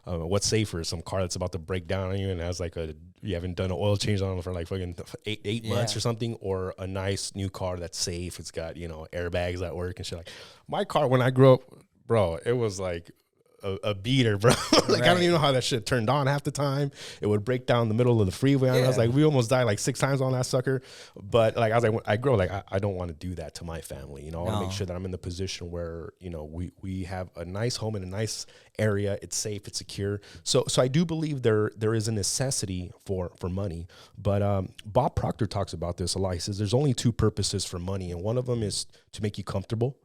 What's safer? Some car that's about to break down on you and has you haven't done an oil change on it for like fucking eight months or something, or a nice new car that's safe. It's got, airbags that work and shit. Like my car when I grew up, bro, it was like a beater, bro. I don't even know how that shit turned on half the time. It would break down in the middle of the freeway. I was like, we almost died like 6 times on that sucker. But like, I was like, when I grow, like, I don't want to do that to my family. I want to make sure that I'm in the position where, we have a nice home in a nice area. It's safe, it's secure. So I do believe there is a necessity for money. But Bob Proctor talks about this a lot. He says there's only 2 purposes for money, and one of them is to make you comfortable,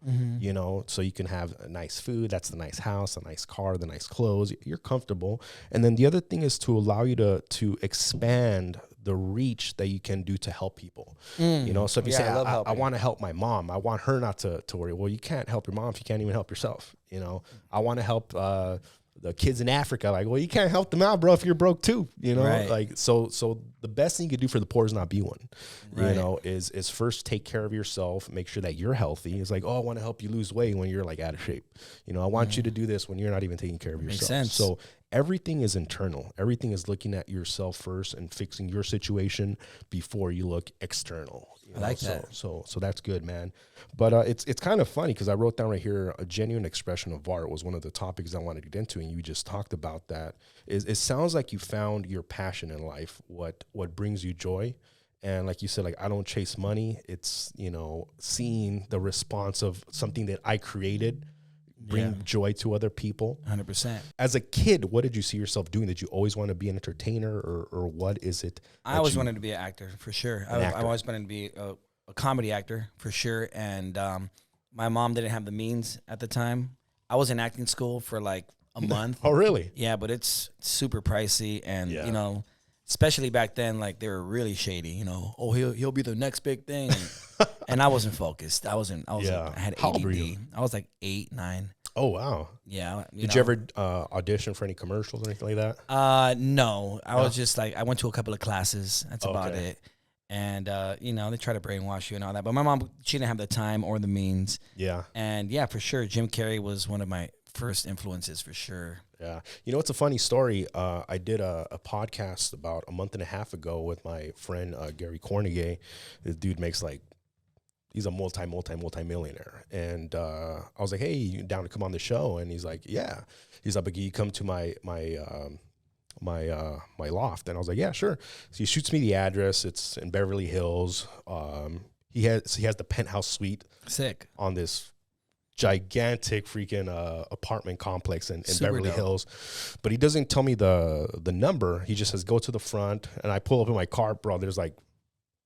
so you can have a nice food. That's the nice house, a nice car, the nice clothes. You're comfortable. And then the other thing is to allow you to expand the reach that you can do to help people. So if you say, I want to help my mom, I want her not to worry. Well, you can't help your mom if you can't even help yourself. I want to help the kids in Africa. Like, well, you can't help them out, bro, if you're broke too. Right. Like so the best thing you could do for the poor is not be one. Right. Is first take care of yourself, make sure that you're healthy. It's like, oh, I want to help you lose weight when you're like out of shape. I want you to do this when you're not even taking care of yourself. Makes sense. So everything is internal. Everything is looking at yourself first and fixing your situation before you look external. I like that. So that's good, man. But it's kind of funny because I wrote down right here, a genuine expression of art was one of the topics I wanted to get into, and you just talked about that. It sounds like you found your passion in life, what brings you joy. And like you said, like, I don't chase money. It's, seeing the response of something that I created bring joy to other people. 100%. As a kid, what did you see yourself doing? Did you always want to be an entertainer, or what is it? I always wanted to be an actor, for sure. I always wanted to be a comedy actor, for sure. And my mom didn't have the means at the time. I was in acting school for like a month. Oh, really? Yeah, but it's super pricey, and especially back then, like, they were really shady. He'll be the next big thing, and I wasn't focused. I had ADD. How old were you? I was like 8, 9. Oh, wow. Yeah. Did you ever audition for any commercials or anything like that? No. I was just like, I went to a couple of classes. That's about it. And they try to brainwash you and all that. But my mom, she didn't have the time or the means. Yeah. And yeah, for sure, Jim Carrey was one of my first influences, for sure. Yeah. It's a funny story. I did a podcast about a month and a half ago with my friend, Gary Cornegay. This dude makes he's a multi-millionaire. And I was like, hey, you down to come on the show? And he's like, yeah. He's like, but can you come to my loft? And I was like, yeah, sure. So he shoots me the address. It's in Beverly Hills. He has the penthouse suite. Sick. On this gigantic freaking apartment complex in Beverly Hills. But he doesn't tell me the number. He just says, go to the front. And I pull up in my car, bro. There's like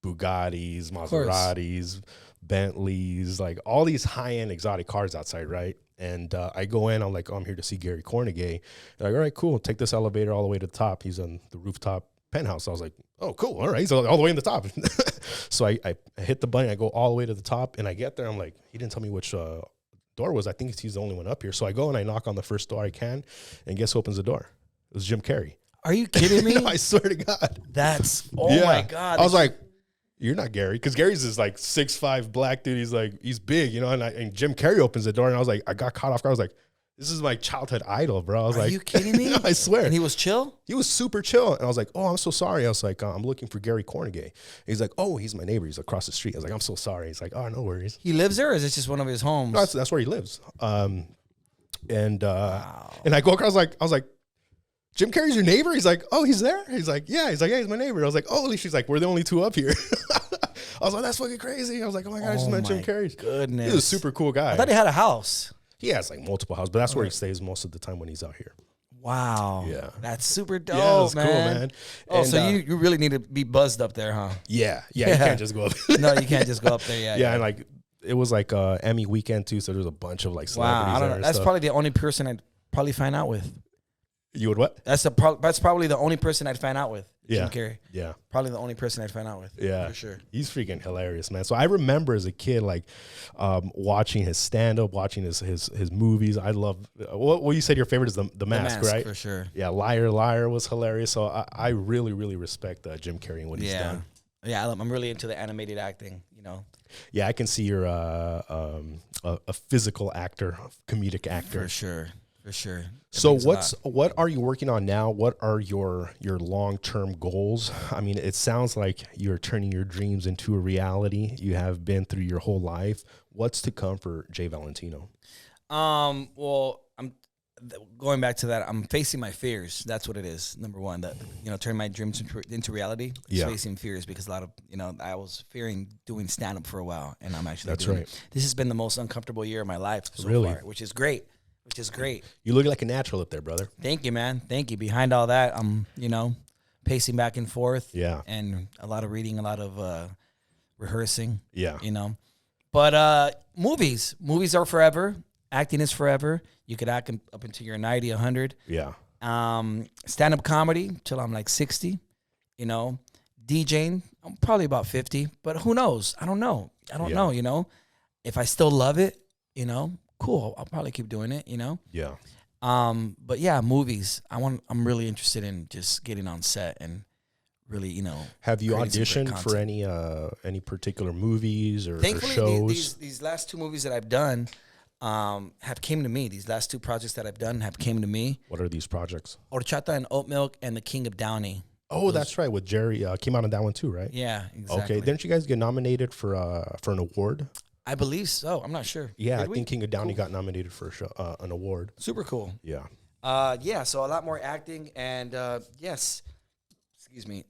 Bugattis, Maseratis, Bentleys, like all these high-end exotic cars outside, right? And I go in, I'm like, I'm here to see Gary Cornegay. They're like, all right, cool. Take this elevator all the way to the top. He's on the rooftop penthouse. I was like, oh, cool. All right. He's all the way in the top. So I hit the button. I go all the way to the top, and I get there. I'm like, he didn't tell me which door was. I think he's the only one up here. So I go and I knock on the first door I can, and guess who opens the door? It was Jim Carrey. Are you kidding me? No, I swear to God. My God. I was like, you're not Gary, because Gary's this like 6'5" black dude. He's big, and Jim Carrey opens the door, and I was like, I got caught off guard. I was like, this is my childhood idol, bro. I was like, are you kidding me? No, I swear. And he was chill? He was super chill. And I was like, oh, I'm so sorry. I was like, I'm looking for Gary Cornegay. He's like, oh, he's my neighbor. He's across the street. I was like, I'm so sorry. He's like, oh, no worries. He lives there, or is it just one of his homes? No, that's where he lives. And I go across, I was like, Jim Carrey's your neighbor? He's like, oh, he's there? He's like, yeah. He's like, yeah, he's my neighbor. I was like, oh, she's like, we're the only two up here. I was like, that's fucking crazy. I was like, oh my God, I just met Jim Carrey. Goodness. He's a super cool guy. I thought he had a house. He has like multiple houses, but that's where he stays most of the time when he's out here. Wow. Yeah. That's super dope, yeah, that's man. cool, man. Oh, and, so you really need to be buzzed up there, huh? Yeah. You can't just go up. No, you can't just go up there. Yeah. And like, it was like Emmy weekend too, so there's a bunch of like celebrities. Wow, I don't know. There. That's probably the only person I'd probably find out with. You would what? That's probably the only person I'd find out with. Jim Carrey. Yeah. Probably the only person I'd find out with. Yeah. For sure. He's freaking hilarious, man. So I remember as a kid, like, watching his stand-up, watching his movies. I love, what you said your favorite is The Mask, right? For sure. Yeah, Liar, Liar was hilarious. So I really, really respect Jim Carrey and what he's done. Yeah, I'm really into the animated acting, Yeah, I can see you're a physical actor, comedic actor. For sure. So what are you working on now? What are your long-term goals? I mean, it sounds like you're turning your dreams into a reality. You have been through your whole life. What's to come for JValentino? Well, I'm going back to that. I'm facing my fears. That's what it is. Number one, turning my dreams into reality. Yeah. Facing fears, because a lot of, I was fearing doing stand-up for a while, and I'm actually That's doing right. it. This has been the most uncomfortable year of my life so Really? far, which is great. You look like a natural up there, brother. Thank you, man. Thank you. Behind all that, I'm, pacing back and forth. Yeah. And a lot of reading, a lot of rehearsing. Yeah. But movies are forever. Acting is forever. You could act up until you're 90, 100. Yeah. Stand-up comedy till I'm like 60. DJing, I'm probably about 50. But who knows? I don't know. know. If I still love it, cool. I'll probably keep doing it, Yeah. But yeah, movies. I'm really interested in just getting on set and really, Have you creating some great auditioned for any particular movies or Thankfully, shows? these last two movies that I've done, have came to me. These last 2 projects that I've done have came to me. What are these projects? Horchata and Oat Milk and The King of Downey. Oh, that's right. With Jerry, came out on that one too, right? Yeah, exactly. Okay, didn't you guys get nominated for an award? I believe so. I'm not sure. Yeah, Did I we? think King of Downey got nominated for an award. Super cool. Yeah. Yeah, so a lot more acting and yes, excuse me,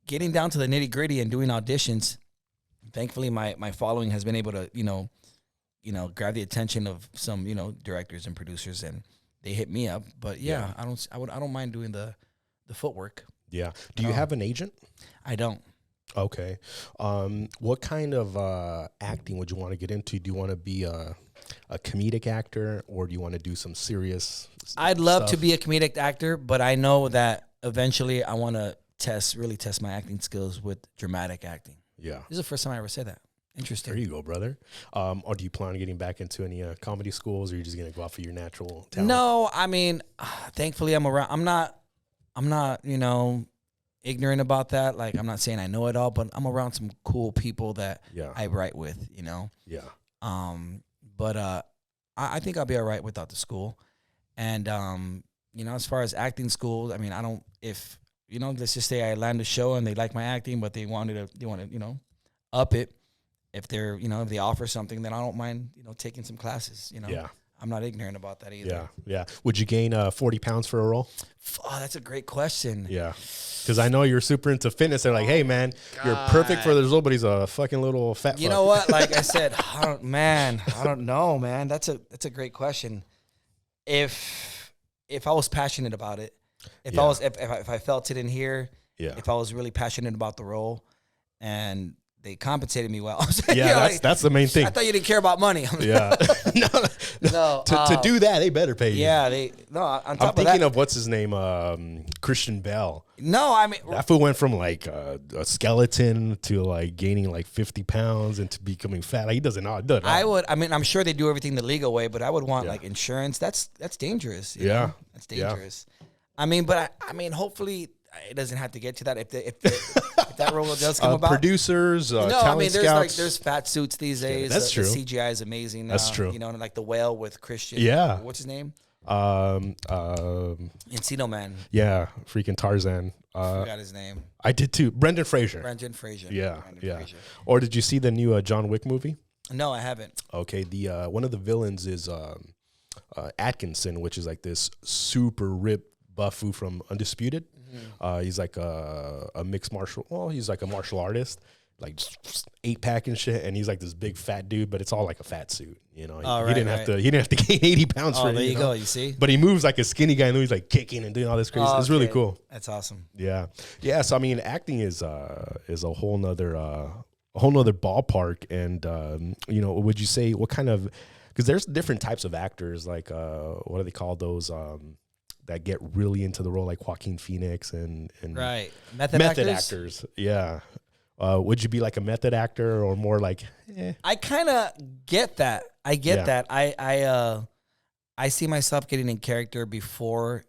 getting down to the nitty gritty and doing auditions. Thankfully, my following has been able to, grab the attention of some, directors and producers, and they hit me up. But yeah, I don't mind doing the footwork. Yeah. Do you have an agent? I don't. Okay. What kind of acting would you want to get into? Do you want to be a comedic actor, or do you want to do some serious I'd love stuff? to be a comedic actor, but I know that eventually I want to really test my acting skills with dramatic acting. Yeah. This is the first time I ever said that. Interesting. There you go, brother. Or do you plan on getting back into any comedy schools, or are you just going to go off of your natural talent? No, I mean, thankfully I'm around. I'm not, ignorant about that. Like, I'm not saying I know it all, but I'm around some cool people that I write with, Yeah. But I think I'll be all right without the school. And, as far as acting school, I mean, I don't, if, let's just say I land a show and they like my acting, but they want to, up it. If they're, if they offer something, then I don't mind, taking some classes, Yeah. I'm not ignorant about that either. Yeah. Yeah. Would you gain 40 pounds for a role? Oh, that's a great question. Yeah. Because I know you're super into fitness. They're like, hey, man, you're perfect for this role, but he's a fucking little fat You fuck. know what? Like I said, I don't know, man. That's a great question. If I was passionate about it, if I felt it in here, if I was really passionate about the role, and they compensated me well. That's the main thing. I thought you didn't care about money. Yeah. No. To do that, they better pay you. Yeah, on top I'm thinking of of what's his name, Christian Bell. No, I mean That fool went from like a skeleton to like gaining like 50 pounds and to becoming fat. Like, he doesn't know. I'm sure they do everything the legal way, but I would want like insurance. That's dangerous. You know? That's dangerous. I mean, but hopefully it doesn't have to get to that. If that role does come about, producers, talent scouts. there's fat suits these days. That's true. The CGI is amazing. That's true. And like the whale with Christian. Yeah. What's his name? Encino Man. Yeah, freaking Tarzan. I forgot his name. I did too. Brendan Fraser. Yeah. Fraser. Or did you see the new John Wick movie? No, I haven't. Okay, the one of the villains is Atkinson, which is like this super ripped buffu from Undisputed. He's like a mixed martial. Well, he's like a martial artist, like just 8-pack and shit. And he's like this big fat dude, but it's all like a fat suit. He didn't have to. He didn't have to gain 80 pounds for it. There you go. You see. But he moves like a skinny guy, and he's like kicking and doing all this crazy. It's really cool. That's awesome. Yeah. So I mean, acting is a whole nother ballpark. And would you say what kind of? Because there's different types of actors. Like what do they call those? That get really into the role, like Joaquin Phoenix and right method actors. Yeah. Would you be like a method actor or more like? I kind of get that. I get that. I see myself getting in character before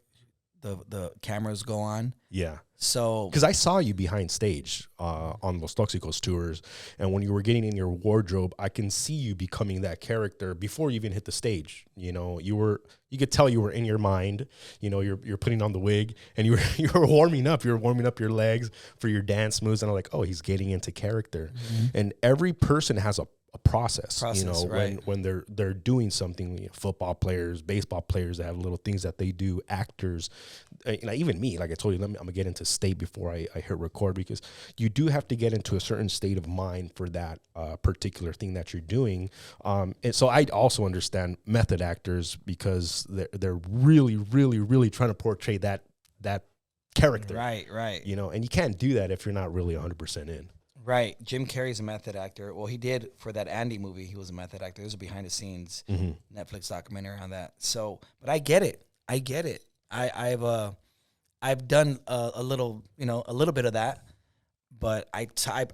the cameras go on. Yeah. So, because I saw you behind stage on Los Toxicos tours, and when you were getting in your wardrobe, I can see you becoming that character before you even hit the stage. You could tell you were in your mind. You're putting on the wig, and you were warming up. You're warming up your legs for your dance moves, and I'm like, oh, he's getting into character. Mm-hmm. And every person has a process right. when they're doing something. Football players, baseball players, that have little things that they do. Actors, even me, like I told you, I'm gonna get into state before I hit record, because you do have to get into a certain state of mind for that particular thing that you're doing. And so I also understand method actors, because they're really, really, really trying to portray that character. Right. And you can't do that if you're not really 100% in. Right. Jim Carrey's a method actor. Well, he did for that Andy movie. He was a method actor. There's a behind the scenes Netflix documentary on that. So, but I get it. I've done a little bit of that, but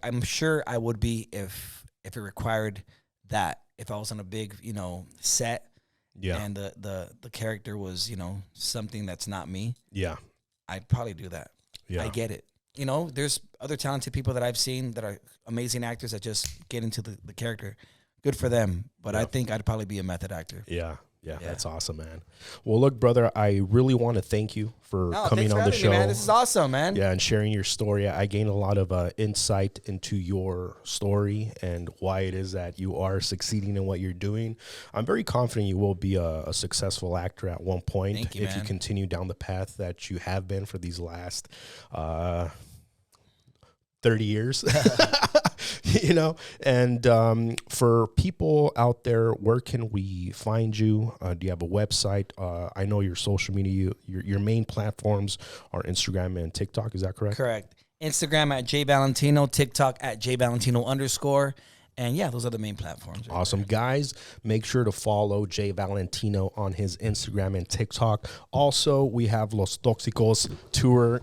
I'm sure I would be if it required that. If I was on a big, set, and the character was, something that's not me. Yeah. I'd probably do that. Yeah. I get it. There's other talented people that I've seen that are amazing actors that just get into the character good for them. But I think I'd probably be a method actor. Yeah, that's awesome, man. Well, look, brother, I really want to thank you for coming on the show. Me, man. This is awesome, man. Yeah, and sharing your story. I gained a lot of insight into your story and why it is that you are succeeding in what you're doing. I'm very confident you will be a successful actor at one point. Thank you, if you man. continue down the path that you have been for these last 30 years. You know, and for people out there, where can we find you? Do you have a website? I know your social media, your main platforms are Instagram and TikTok. Is that correct? Correct. Instagram at JValentino, TikTok at JValentino_. And yeah, those are the main platforms. Right Awesome. Guys, make sure to follow JValentino on his Instagram and TikTok. Also, we have Los Toxicos tour.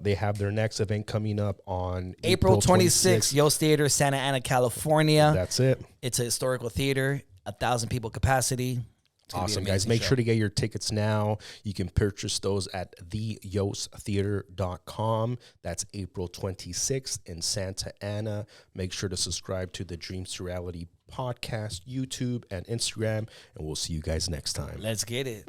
They have their next event coming up on April 26th, Yost Theater, Santa Ana, California. That's it. It's a historical theater, 1,000 people capacity. Awesome, guys. Make sure to get your tickets now. You can purchase those at theyosttheater.com. That's April 26th in Santa Ana. Make sure to subscribe to the Dreams to Reality podcast, YouTube, and Instagram, and we'll see you guys next time. Let's get it.